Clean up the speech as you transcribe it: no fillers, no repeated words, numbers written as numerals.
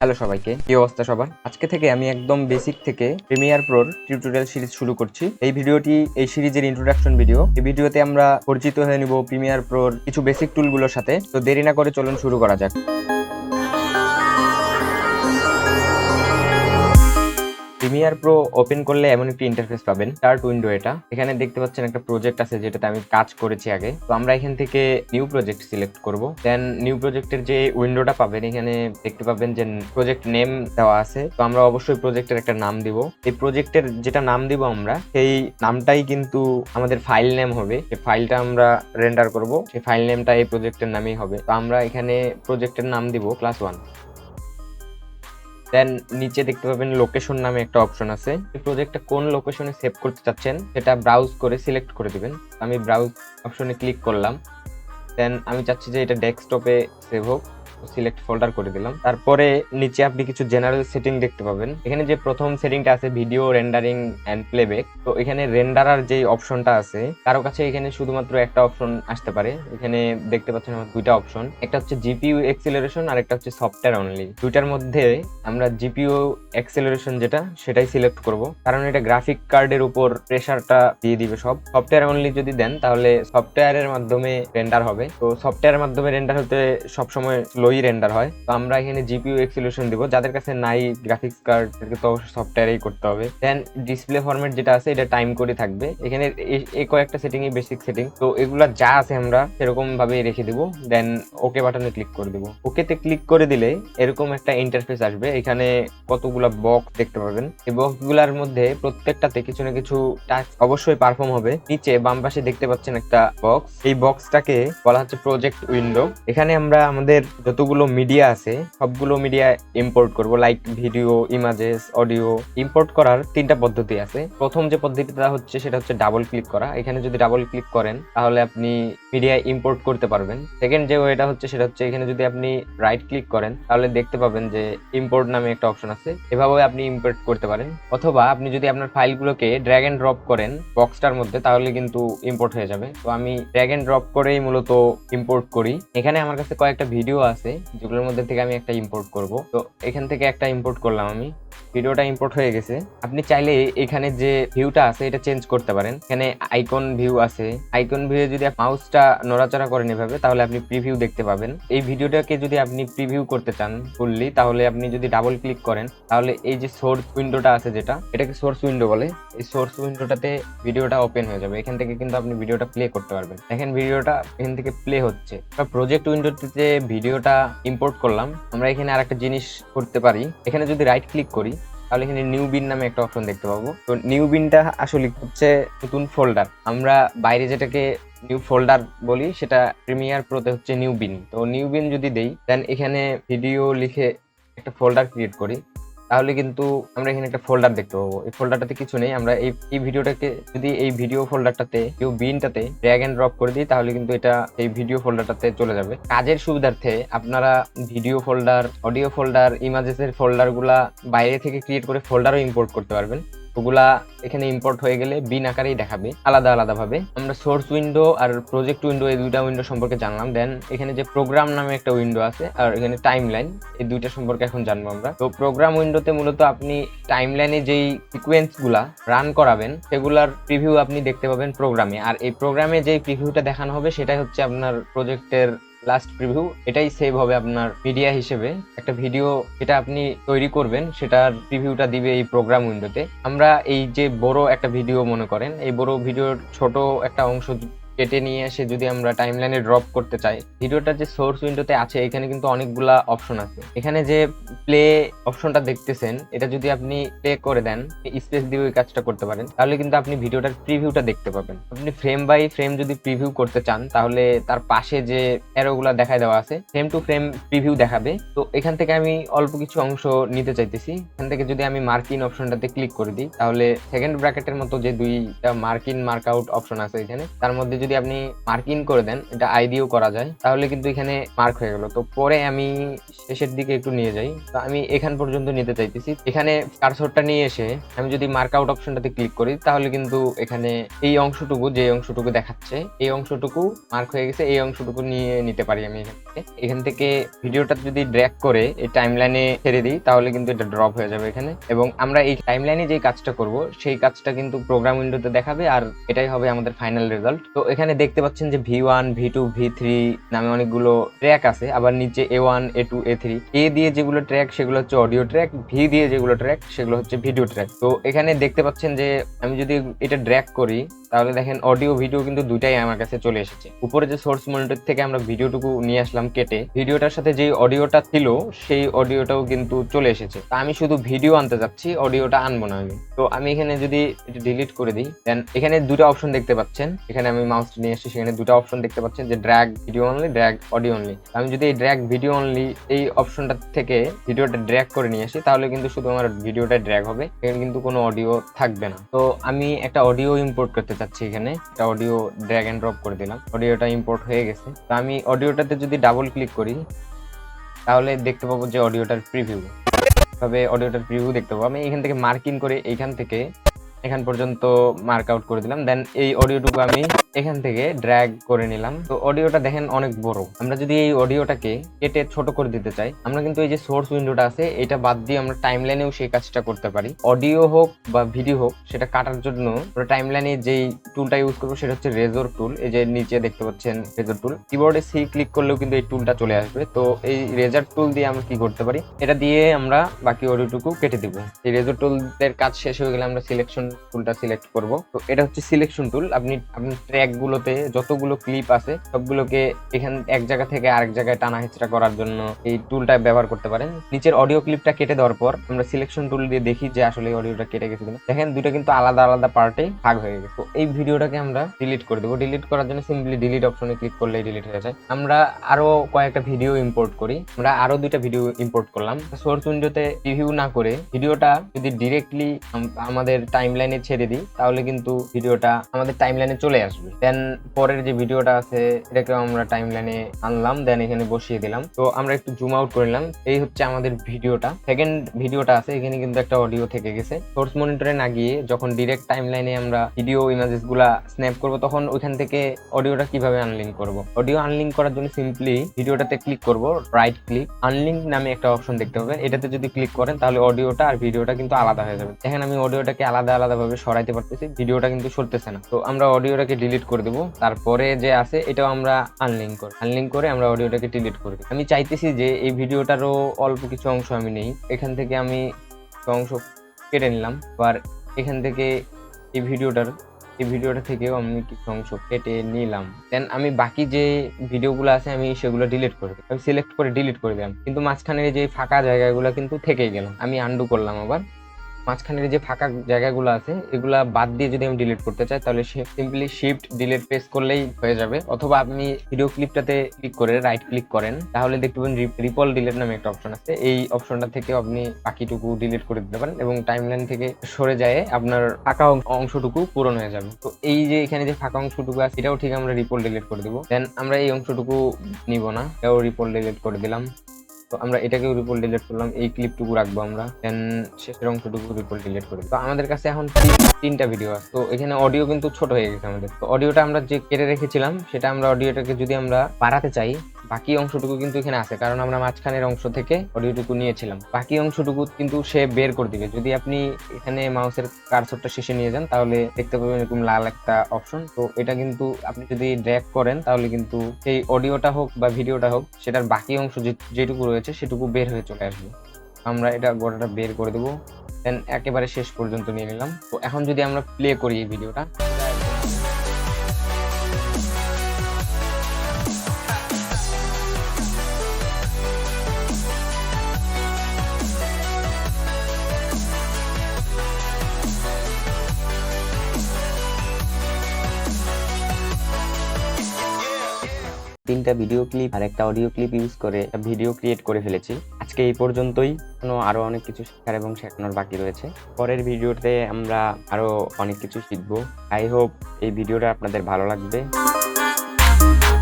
Hello সবাইকে, কি অবস্থা সবার? আজকে থেকে আমি একদম বেসিক থেকে প্রিমিয়ার প্রোর টিউটোরিয়াল সিরিজ শুরু করছি। এই ভিডিওটি এই সিরিজের ইন্ট্রোডাকশন ভিডিও। এই ভিডিওতে আমরা পরিচিত হয়ে নিব প্রিমিয়ার প্রোর কিছু বেসিক টুলগুলোর সাথে। তো দেরি না করে চলুন শুরু করা যাক। প্রিমিয়ার প্রো ওপেন করলে এমন একটি ইন্টারফেস পাবেন, স্টার্ট উইন্ডো। এখানে দেখতে পাচ্ছেন একটা প্রজেক্ট আছে যেটাতে আমি কাজ করেছি আগে। তো আমরা এখান থেকে নিউ প্রজেক্ট সিলেক্ট করব। দেন নিউ প্রজেক্টের যে উইন্ডোটা পাবেন, এখানে দেখতে পাবেন যে প্রজেক্ট নেম দেওয়া আছে। তো আমরা অবশ্যই প্রজেক্টের একটা নাম দিব। এই প্রজেক্টের যেটা নাম দিব আমরা, সেই নামটাই কিন্তু আমাদের ফাইল নেম হবে। এই ফাইলটা আমরা রেন্ডার করব, সেই ফাইল নেমটা এই প্রজেক্টের নামেই হবে। তো আমরা এখানে প্রজেক্টের নাম দিব ক্লাস 1। দেন নিচে দেখতে পাবেন লোকেশন নামে একটা অপশন আছে। এই প্রজেক্টটা কোন লোকেশনে সেভ করতে চাচ্ছেন সেটা ব্রাউজ করে সিলেক্ট করে দিবেন। আমি ব্রাউজ অপশনে ক্লিক করলাম। দেন আমি চাচ্ছি যে এটা ডেস্কটপে সেভ হোক, সিলেক্ট ফোল্ডার করে দিলাম। তারপরে নিচে আপনি কিছু জেনারেল সেটিং দেখতে পাবেন। এখানে যে প্রথম সেটিংটা আছে ভিডিও রেন্ডারিং এন্ড প্লেব্যাক, তো এখানে রেন্ডারার যে অপশনটা আছে, কারো কাছে এখানে শুধুমাত্র একটা অপশন আসতে পারে। এখানে দেখতে পাচ্ছেন আমার দুইটা অপশন, একটা হচ্ছে জিপিইউ এক্সিলারেশন আর একটা হচ্ছে সফটওয়্যার অনলি। দুইটার মধ্যে আমরা জিপিইউ এক্সিলারেশন যেটা সেটাই সিলেক্ট করব, কারণ এটা গ্রাফিক কার্ডের উপর প্রেসারটা দিয়ে দিবে সব। সফটওয়্যার অনলি যদি দেন তাহলে সফটওয়্যারের মাধ্যমে রেন্ডার হবে। তো সফটওয়্যারের মাধ্যমে রেন্ডার হতে সবসময় স্লোই রেন্ডার হয়। তো আমরা এখানে জিপিইউ এক্সিলারেশন দিব। যাদের কাছে নাই গ্রাফিক্স কার্ড, তাদেরকে তো অবশ্যই সফটওয়্যারেই করতে হবে। দেন ডিসপ্লে ফরম্যাট যেটা আছে এটা টাইম করে থাকবে। এখানে এই কয়েকটা সেটিংই বেসিক সেটিং। তো এগুলা যা আছে আমরা সেরকম ভাবে রেখে দিব। দেন ওকে বাটনে ক্লিক করে দিব। ওকেতে ক্লিক করে দিলে এরকম একটা ইন্টারফেস আসবে। এখানে কতগুলা বক্স দেখতে পাবেন। এই বক্সগুলোর মধ্যে প্রত্যেকটাতে কিছু না কিছু টাস্ক অবশ্যই পারফর্ম হবে। নিচে বাম পাশে দেখতে পাচ্ছেন একটা বক্স, এই বক্সটাকে বলা হচ্ছে প্রজেক্ট উইন্ডো। এখানে আমরা আমাদের যতগুলো মিডিয়া আছে সবগুলো মিডিয়া ইম্পোর্ট করব, like video, images, audio. Import করার তিনটা পদ্ধতি আছে। প্রথম যে পদ্ধতিটা হচ্ছে সেটা হচ্ছে ডাবল ক্লিক করা। এখানে যদি ডাবল ক্লিক করেন তাহলে আপনি মিডিয়া ইম্পোর্ট করতে পারবেন। সেকেন্ড যে ওয়েটা হচ্ছে সেটা হচ্ছে এখানে যদি আপনি রাইট ক্লিক করেন তাহলে দেখতে পাবেন যে ইম্পোর্ট নামে একটা অপশন আছে, এভাবে আপনি ইম্পোর্ট করতে পারেন। অথবা আপনি যদি আপনার ফাইলগুলোকে ড্র্যাগ এন্ড ড্রপ করেন বক্সটার মধ্যে তাহলে কিন্তু ইম্পোর্ট হয়ে যাবে। তো আমি ড্র্যাগ এন্ড ড্রপ করেই মূলত ইম্পোর্ট করি। এখানে আমার কাছে কয়েকটা ভিডিও আছে যেগুলোর মধ্যে থেকে আমি একটা ইম্পোর্ট করব। তো এখান থেকে একটা ইম্পোর্ট করলাম আমি, ভিডিওটা ইম্পোর্ট হয়ে গেছে। আপনি চাইলে এখানে যে ভিউটা আছে এটা চেঞ্জ করতে পারেন। এখানে আইকন ভিউ আছে, আইকন ভিউ যদি মাউসটা নড়াচড়া করেন এভাবে তাহলে আপনি প্রিভিউ দেখতে পাবেন। এই ভিডিওটাকে যদি আপনি প্রিভিউ করতে চান ফুললি, তাহলে আপনি যদি ডাবল ক্লিক করেন তাহলে এই যে সোর্স উইন্ডোটা আছে, যেটা এটাকে সোর্স উইন্ডো বলে, এই সোর্স উইন্ডোটাতে ভিডিওটা ওপেন হয়ে যাবে। এখান থেকে কিন্তু আপনি ভিডিওটা প্লে করতে পারবেন। দেখেন ভিডিওটা এখান থেকে প্লে হচ্ছে। প্রজেক্ট উইন্ডোতে ভিডিওটা ইম্পোর্ট করলাম। আমরা এখানে আর একটা জিনিস করতে পারি, এখানে যদি রাইট ক্লিক করি তাহলে এখানে নিউ বিন নামে একটা অপশন দেখতে পাবো। তো নিউ বিনটা আসলে হচ্ছে নতুন ফোল্ডার। আমরা বাইরে যেটাকে নিউ ফোল্ডার বলি সেটা প্রিমিয়ার প্রোতে হচ্ছে নিউ বিন। তো নিউ বিন যদি দেই, দেন এখানে ভিডিও লিখে একটা ফোল্ডার ক্রিয়েট করি, তাহলে কিন্তু আমরা এখানে একটা ফোল্ডার দেখতে পাবো। এই ফোল্ডারটাতে কিছু নেই। আমরা এই ভিডিওটাকে যদি এই ভিডিও ফোল্ডারটাতে কেউ বিনটাতে ড্র্যাগ এন্ড ড্রপ করে দিই তাহলে কিন্তু এটা এই ভিডিও ফোল্ডারটাতে চলে যাবে। কাজের সুবিধার্থে আপনারা ভিডিও ফোল্ডার, অডিও ফোল্ডার, ইমেজেসের ফোল্ডারগুলা বাইরে থেকে ক্রিয়েট করে ফোল্ডারও ইম্পোর্ট করতে পারবেন। ওগুলা এখানে ইম্পোর্ট হয়ে গেলে বিন আকারেই দেখাবে আলাদা আলাদা ভাবে। আমরা সোর্স উইন্ডো আর প্রজেক্ট উইন্ডো এই দুইটা উইন্ডো সম্পর্কে জানলাম। দেন এখানে যে প্রোগ্রাম নামে একটা উইন্ডো আছে আর এখানে টাইম লাইন, এই দুইটা সম্পর্কে এখন জানবো আমরা। তো প্রোগ্রাম উইন্ডোতে মূলত আপনি টাইম লাইনে যেই সিকোয়েন্স গুলা রান করাবেন সেগুলার প্রিভিউ আপনি দেখতে পাবেন প্রোগ্রামে। আর এই প্রোগ্রামে যেই প্রিভিউটা দেখানো হবে সেটাই হচ্ছে আপনার প্রজেক্টের লাস্ট প্রিভিউ। এটাই সেভ হবে আপনার মিডিয়া হিসেবে। একটা ভিডিও যেটা আপনি তৈরি করবেন সেটার প্রিভিউটা দিবে এই প্রোগ্রাম উইন্ডোতে। আমরা এই যে বড় একটা ভিডিও মনে করেন, এই বড় ভিডিওর ছোট একটা অংশ কেটে নিয়ে এসে যদি আমরা টাইমলাইনে ড্রপ করতে চাই, ভিডিওটা যে সোর্স উইন্ডোতে আছে এখানে কিন্তু অনেকগুলা অপশন আছে। এখানে যে প্লে অপশনটা দেখতেছেন এটা যদি আপনি প্লে করে দেন, স্পেস দিয়ে ওই কাজটা করতে পারেন, তাহলে কিন্তু আপনি ভিডিওটার প্রিভিউটা দেখতে পাবেন। আপনি ফ্রেম বাই ফ্রেম যদি প্রিভিউ করতে চান তাহলে তার পাশে যে অ্যারোগুলা দেখায় দেওয়া আছে ফ্রেম টু ফ্রেম প্রিভিউ দেখাবে। তো এখান থেকে আমি অল্প কিছু অংশ নিতে চাইতেছি। এখান থেকে যদি আমি মার্কিন অপশনটাতে ক্লিক করে দিই তাহলে সেকেন্ড ব্র্যাকেটের মতো যে দুইটা মার্কিন মার্ক আউট অপশন আছে এখানে, তার মধ্যে যদি আপনি মার্ক ইন করে দেন, এটা আই দিয়েও করা যায়, তাহলে কিন্তু এখানে মার্ক হয়ে গেল। তো পরে আমি শেষের দিকে একটু নিয়ে যাই, তো আমি এখান পর্যন্ত নিতে চাইতেছি। এখানে কার্সরটা নিয়ে এসে আমি যদি মার্ক আউট অপশনটাতে ক্লিক করি, তাহলে কিন্তু এখানে এই অংশটুকু, যে অংশটুকু দেখাচ্ছে এই অংশটুকু মার্ক হয়ে গেছে, এই অংশটুকু নিয়ে নিতে পারি আমি এখান থেকে ভিডিওটা যদি ড্র্যাগ করে এই টাইমলাইনে ছেড়ে দিই, তাহলে কিন্তু এটা ড্রপ হয়ে যাবে এখানে। এবং আমরা এই টাইমলাইনে যে কাজটা করব সেই কাজটা কিন্তু প্রোগ্রাম উইন্ডোতে দেখাবে, আর এটাই হবে আমাদের ফাইনাল রেজাল্ট। তো এখানে দেখতে পাচ্ছেন যে V1, V2, V3 নামে অনেকগুলো ট্র্যাক আছে, আবার নিচে A1, A2, A3। এ দিয়ে যেগুলো ট্র্যাক সেগুলো হচ্ছে অডিও ট্র্যাক, ভি দিয়ে যেগুলো ট্র্যাক সেগুলো হচ্ছে ভিডিও ট্র্যাক। তো এখানে দেখতে পাচ্ছেন যে আমি যদি এটা ড্র্যাগ করি, তাহলে দেখেন অডিও ভিডিও কিন্তু দুইটাই আমার কাছে চলে এসেছে। উপরে যে সোর্স মনিটর থেকে আমরা ভিডিওটুকু নিয়ে আসলাম কেটে, ভিডিওটার সাথে যে অডিওটা ছিল সেই অডিওটাও কিন্তু চলে এসেছে। তা আমি শুধু ভিডিও আনতে যাচ্ছি, অডিওটা আনবো না আমি। তো আমি এখানে যদি এটা ডিলিট করে দিই, দেন এখানে দুটো অপশন দেখতে পাচ্ছেন, এখানে আমি মাউস নিয়ে আসছি, সেখানে দুটো অপশন দেখতে পাচ্ছেন যে drag video only, drag audio only. আমি যদি এই ড্র্যাগ ভিডিও অনলি এই অপশনটা থেকে ভিডিওটা ড্র্যাগ করে নিয়ে আসি, তাহলে কিন্তু শুধু আমার ভিডিওটা ড্র্যাগ হবে, এখানে কিন্তু কোনো অডিও থাকবে না। তো আমি একটা অডিও ইম্পোর্ট করতে চাচ্ছি, এখানে একটা অডিও ড্র্যাগ এন্ড ড্রপ করে দিলাম, অডিওটা ইম্পোর্ট হয়ে গেছে। তো আমি অডিওটাতে যদি ডাবল ক্লিক করি, তাহলে দেখতে পাবো যে অডিওটার প্রিভিউ, তবে অডিওটার প্রিভিউ দেখতে পাবো। আমি এখান থেকে মার্কিং করে এইখান থেকে এখান পর্যন্ত মার্ক আউট করে দিলাম, দেন এই অডিওটুকু আমি এখান থেকে ড্র্যাগ করে নিলাম। তো অডিওটা দেখেন অনেক বড়। আমরা যদি এই অডিওটাকে কেটে ছোট করে দিতে চাই, আমরা কিন্তু এই যে সোর্স উইন্ডোটা আছে এটা বাদ দিয়ে আমরা টাইমলাইনেও সেই কাজটা করতে পারি। অডিও হোক বা ভিডিও হোক, সেটা কাটার জন্য আমরা টাইমলাইনে যেই টুলটা ইউজ করবো সেটা হচ্ছে রেজর টুল। এই যে নিচে দেখতে পাচ্ছেন রেজর টুল, কিবোর্ডে সি ক্লিক করলেও কিন্তু এই টুলটা চলে আসবে। তো এই রেজর টুল দিয়ে আমরা কি করতে পারি, এটা দিয়ে আমরা বাকি অডিওটুকু কেটে দিব। এই রেজর টুলের কাজ শেষ হয়ে গেলে আমরা সিলেকশন টুলটা সিলেক্ট করব। তো এটা হচ্ছে সিলেকশন টুল। আপনি ট্র্যাক গুলোতে যতগুলো ক্লিপ আছে সবগুলোকে এখান এক জায়গা থেকে আরেক জায়গায় টানা হেঁচড়া করার জন্য এই টুলটা ব্যবহার করতে পারেন। নিচের অডিও ক্লিপটা কেটে দেওয়ার পর আমরা সিলেকশন টুল দিয়ে দেখি যে আসলে অডিওটা কেটে গেছে কিনা। দেখেন দুটো কিন্তু আলাদা আলাদা পার্টে ভাগ হয়ে গেছে। তো এই ভিডিওটাকে আমরা ডিলিট করে দেবো। ডিলিট করার জন্য সিম্পলি ডিলিট অপশনে ক্লিক করলেই ডিলিট হয়ে যায়। আমরা আরো কয়েকটা ভিডিও ইম্পোর্ট করি। আমরা আরো দুইটা ভিডিও ইম্পোর্ট করলাম। সোর্স উইন্ডোতে রিভিউ না করে ভিডিওটা যদি ডিরেক্টলি আমাদের টাইমলাইনে ছেড়ে দিই, তাহলে কিন্তু ভিডিওটা আমাদের টাইমলাইনে চলে আসবে। দেন পরের যে ভিডিওটা আছে এটাকে আমরা টাইমলাইনে আনলাম, দেন এখানে বসিয়ে দিলাম। তো আমরা একটু জুম আউট করে নিলাম। এই হচ্ছে আমাদের ভিডিওটা। সেকেন্ড ভিডিওটা আছে, এখানে কিন্তু একটা অডিও থেকে গেছে। সোর্স মনিটরে না গিয়ে যখন ডিরেক্ট টাইমলাইনে আমরা ভিডিও ইমেজেস গুলা স্ন্যাপ করবো, তখন ওইখান থেকে অডিওটা কিভাবে আনলিঙ্ক করব। অডিও আনলিঙ্ক করার জন্য সিম্পলি ভিডিওটাতে ক্লিক করব, রাইট ক্লিক, আনলিঙ্ক নামে একটা অপশন দেখতে পাবেন। এটাতে যদি ক্লিক করেন তাহলে অডিওটা আর ভিডিওটা কিন্তু আলাদা হয়ে যাবে। এখানে আমি অডিওটাকে আলাদা আলাদা ভাবে সরাইতে পারতেছি, ভিডিওটা কিন্তু সরতেছে না। তো আমরা অডিওটাকে ডিলিট করে দেবো। তারপরে যে আছে এটাও আমরা আনলিঙ্ক করে আমরা অডিওটাকে ডিলিট করে দিই। আমি চাইতেছি যে এই ভিডিওটারও অল্প কিছু অংশ আমি নেই, এখান থেকে আমি অংশ কেটে নিলাম। আবার এখান থেকে এই ভিডিওটা থেকেও আমি কিছু অংশ কেটে নিলাম। দেন আমি বাকি যে ভিডিওগুলো আছে আমি সেগুলো ডিলিট করে দিই। আমি সিলেক্ট করে ডিলিট করে দিলাম, কিন্তু মাঝখানের যে ফাঁকা জায়গাগুলো কিন্তু থেকেই গেল। আমি আন্ডু করলাম, আবার মাঝখানের যে ফাঁকা জায়গাগুলো আছে এগুলা বাদ দিয়ে যদি আমি ডিলিট করতে চাই, তাহলে সিম্পলি শিফট ডিলিট প্রেস করলেই হয়ে যাবে। অথবা আপনি ভিডিও ক্লিপটাতে ক্লিক করে রাইট ক্লিক করেন, তাহলে দেখতে পাবেন রিপল ডিলিট নামে একটা অপশন আছে। এই অপশনটা থেকে আপনি বাকিটুকু ডিলিট করে দিতে পারেন এবং টাইমলাইন থেকে সরে যায় আপনার ফাঁকা অংশটুকু পূরণ হয়ে যাবে। তো এই যে এখানে যে ফাঁকা অংশটুকু আছে এটাও ঠিক আমরা রিপল ডিলিট করে দিব। দেন আমরা এই অংশটুকু নিব না, এটাও রিপল ডিলিট করে দিলাম। তো আমরা এটাকেও রিপোর্ট ডিলিট করলাম, এই ক্লিপটুকু রাখবো আমরা, দেন শেষের অংশটুকু রিপোর্ট ডিলিট করি। তো আমাদের কাছে এখন তিনটা ভিডিও আছে। তো এখানে অডিও কিন্তু ছোট হয়ে গেছে আমাদের। তো অডিওটা আমরা যে কেটে রেখেছিলাম সেটা আমরা অডিওটাকে যদি আমরা বাড়াতে চাই, বাকি অংশটুকু কিন্তু এখানে আছে, কারণ আমরা মাঝখানের অংশ থেকে অডিওটুকু নিয়েছিলাম। বাকি অংশটুকু কিন্তু সে বের করে দিবে। যদি আপনি এখানে মাউসের কার্সরটা শেষে নিয়ে যান, তাহলে দেখতে পাবেন এরকম লাল একটা অপশন। তো এটা কিন্তু আপনি যদি ড্র্যাগ করেন, তাহলে কিন্তু এই অডিওটা হোক বা ভিডিওটা হোক, সেটার বাকি অংশ যেটুকু রয়েছে সেটুকু বের হয়ে চলে আসবে। আমরা এটা গোটাটা বের করে দেবো, দেন একেবারে শেষ পর্যন্ত নিয়ে নিলাম। তো এখন যদি আমরা প্লে করি এই ভিডিওটা, তিনটা ভিডিও ক্লিপ আর একটা অডিও ক্লিপ ইউজ করে ভিডিও ক্রিয়েট করে ফেলেছি। আজকে এই পর্যন্তই। আরো অনেক কিছু শেখার এবং শেখানোর বাকি রয়েছে। পরের ভিডিওতে আমরা আরো অনেক কিছু শিখবো। আই হোপ এই ভিডিওটা আপনাদের ভালো লাগবে। you.